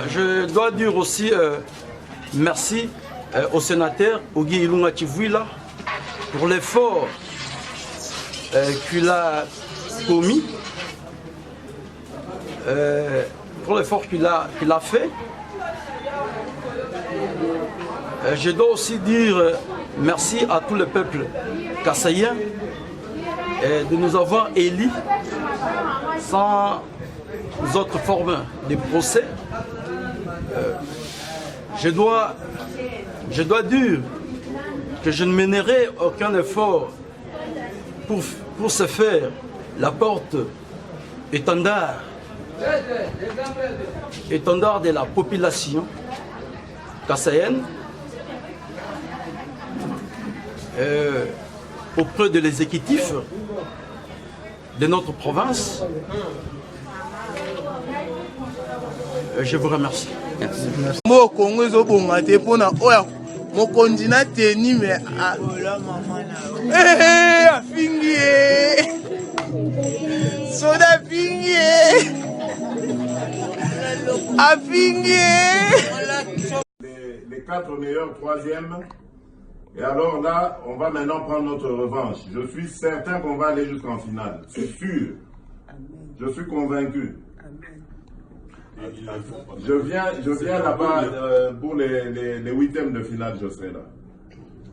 Je dois dire aussi merci au sénateur Ogi Ilunga Chivwila pour l'effort qu'il a commis, pour l'effort qu'il a fait. Je dois aussi dire merci à tout le peuple kassaïen de nous avoir élus sans autres formes de procès. Je dois dire que je ne mènerai aucun effort pour se faire la porte étendard de la population kassaïenne auprès de l'exécutif de notre province. Je vous remercie. Mon Congo est au bon matin pour na oya mon continent teni mais a fingi soda fingi a fingi les 4 meilleurs troisièmes. Et alors là, on va maintenant prendre notre revanche. Je suis certain qu'on va aller jusqu'en finale. C'est sûr. Je suis convaincu. Je viens là-bas pour les huitièmes de finale, je serai là.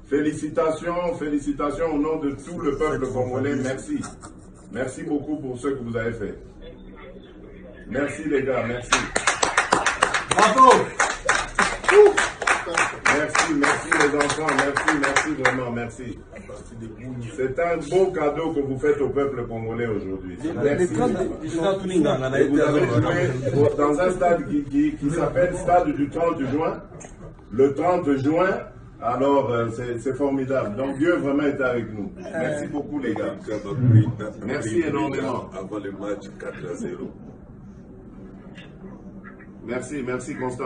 Félicitations, félicitations au nom de tout le peuple congolais. Merci. Merci beaucoup pour ce que vous avez fait. Merci les gars, merci. Bravo. Merci, merci les enfants, merci vraiment, merci. C'est un beau cadeau que vous faites au peuple congolais aujourd'hui. Merci. Et vous avez joué dans un stade qui s'appelle Stade du 30 juin. Le 30 juin, alors c'est formidable. Donc Dieu vraiment est avec nous. Merci beaucoup les gars. Merci énormément. Avant le match 4-0. Merci Constant.